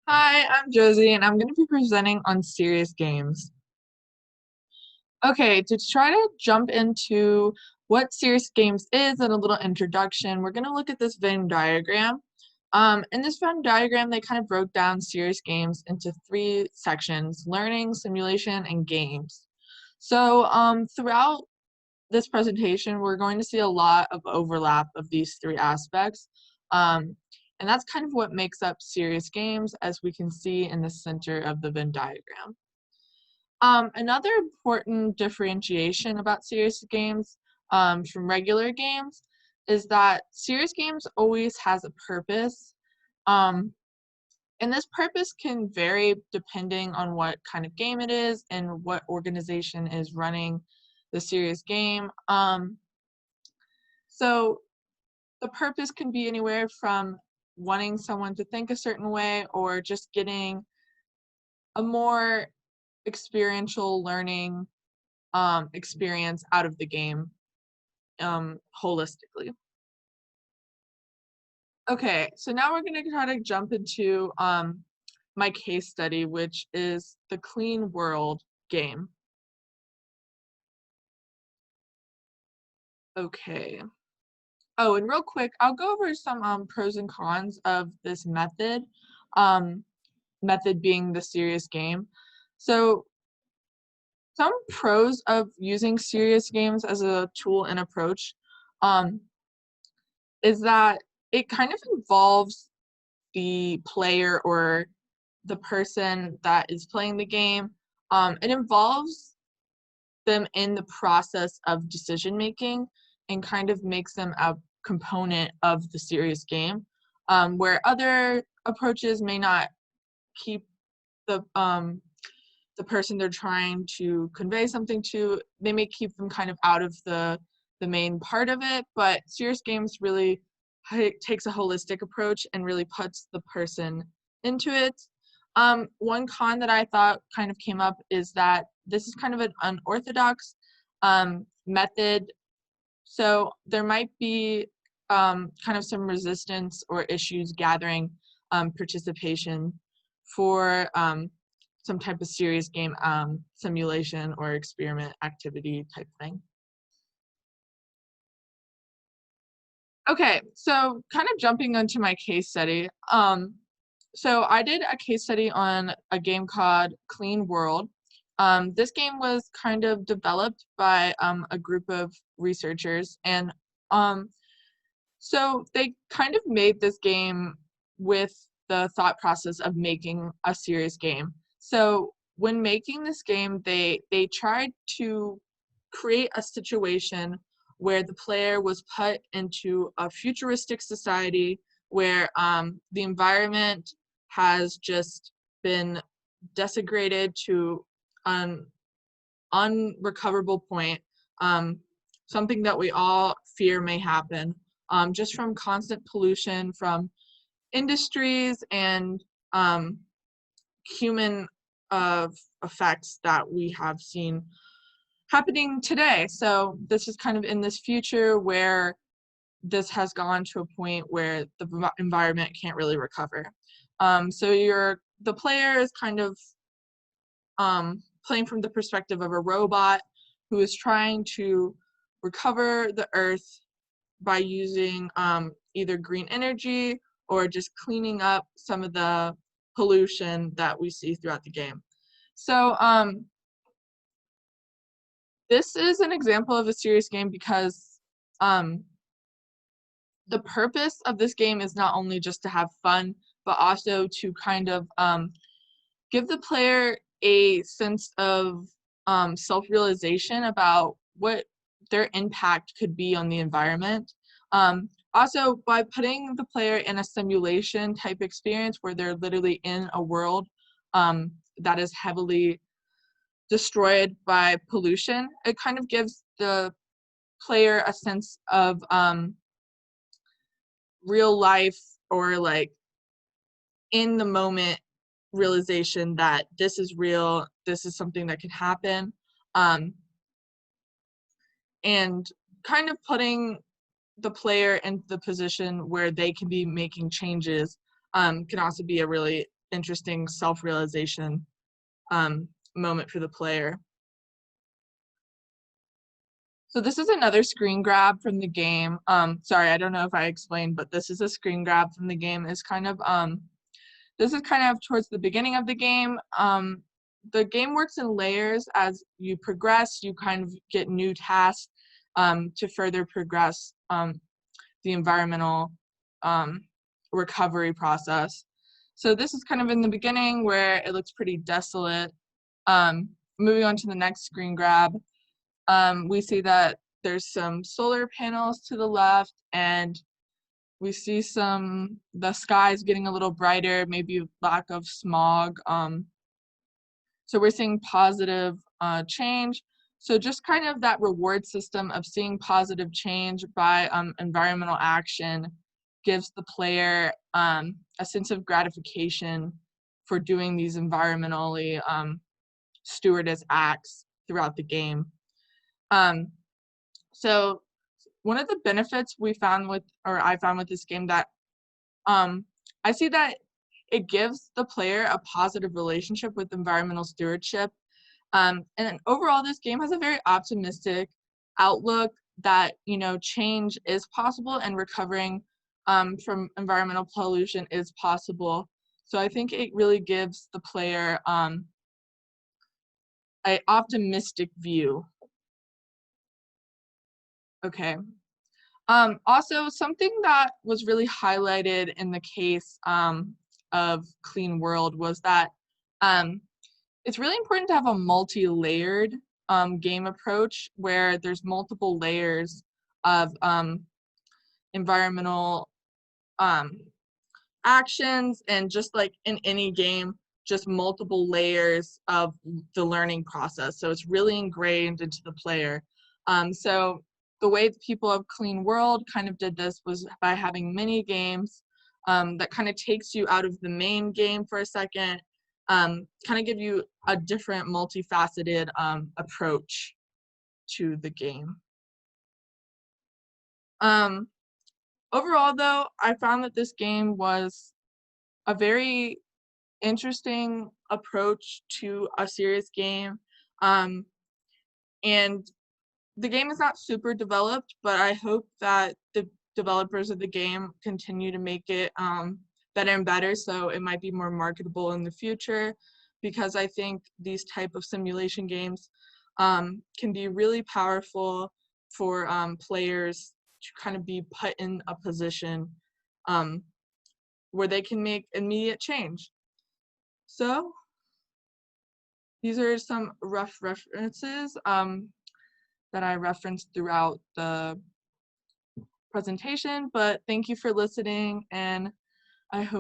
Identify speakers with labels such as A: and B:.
A: Hi, I'm Josie, and I'm going to be presenting on serious games. Okay, to try to jump into what serious games is and a little introduction, we're going to look at this Venn diagram. In this Venn diagram, they kind of broke down serious games into three sections: learning, simulation, and games. So throughout this presentation, we're going to see a lot of overlap of these three aspects. And that's kind of what makes up serious games, as we can see in the center of the Venn diagram. Another important differentiation about serious games from regular games is that serious games always has a purpose. Um, and this purpose can vary depending on what kind of game it is and what organization is running the serious game. So the purpose can be anywhere from wanting someone to think a certain way or just getting a more experiential learning experience out of the game holistically. Okay, so now we're going to try to jump into my case study, which is the Clean World game. Okay. Oh, and real quick, I'll go over some pros and cons of this method. Um, method being the serious game. So some pros of using serious games as a tool and approach um, is that it kind of involves the player or the person that is playing the game. It involves them in the process of decision making and kind of makes them a component of the serious game, where other approaches may not keep the person they're trying to convey something to, they may keep them kind of out of the main part of it, but serious games really takes a holistic approach and really puts the person into it. One con that I thought kind of came up is that this is kind of an unorthodox method, so there might be kind of some resistance or issues gathering participation for some type of serious game simulation or experiment activity type thing. Okay, so kind of jumping into my case study. So I did a case study on a game called Clean World. This game was kind of developed by a group of researchers, and um, so they kind of made this game with the thought process of making a serious game. So when making this game, they tried to create a situation where the player was put into a futuristic society where the environment has just been desecrated to an unrecoverable point, something that we all fear may happen, just from constant pollution from industries and human effects that we have seen happening today. So this is kind of in this future where this has gone to a point where the environment can't really recover. So the player is kind of playing from the perspective of a robot who is trying to recover the earth by using either green energy or just cleaning up some of the pollution that we see throughout the game. So this is an example of a serious game because um, the purpose of this game is not only just to have fun, but also to kind of give the player a sense of self-realization about what their impact could be on the environment. Also, by putting the player in a simulation type experience where they're literally in a world that is heavily destroyed by pollution, it kind of gives the player a sense of real life or like in the moment realization that this is real, this is something that can happen, um, and kind of putting the player in the position where they can be making changes can also be a really interesting self-realization moment for the player. So this is another screen grab from the game. Sorry, I don't know if I explained, but this is a screen grab from the game. This is kind of towards the beginning of the game. The game works in layers. As you progress, you kind of get new tasks to further progress the environmental recovery process. So this is kind of in the beginning where it looks pretty desolate. Moving on to the next screen grab, we see that there's some solar panels to the left, and we see the sky is getting a little brighter, maybe lack of smog. So we're seeing positive change. So just kind of that reward system of seeing positive change by environmental action gives the player a sense of gratification for doing these environmentally stewardess acts throughout the game. So one of the benefits I found with this game that I see that it gives the player a positive relationship with environmental stewardship. And overall, this game has a very optimistic outlook that, change is possible and recovering from environmental pollution is possible. So I think it really gives the player an optimistic view. Okay. Also, something that was really highlighted in the case of Clean World was that it's really important to have a multi-layered game approach where there's multiple layers of environmental actions, and just like in any game, just multiple layers of the learning process. So it's really ingrained into the player. So the way the people of Clean World kind of did this was by having mini games that kind of takes you out of the main game for a second, kind of give you a different multifaceted approach to the game. Overall, though, I found that this game was a very interesting approach to a serious game. And the game is not super developed, but I hope that the developers of the game continue to make it better and better, so it might be more marketable in the future, because I think these type of simulation games can be really powerful for players to kind of be put in a position where they can make immediate change. So these are some rough references that I referenced throughout the presentation, but thank you for listening, and I hope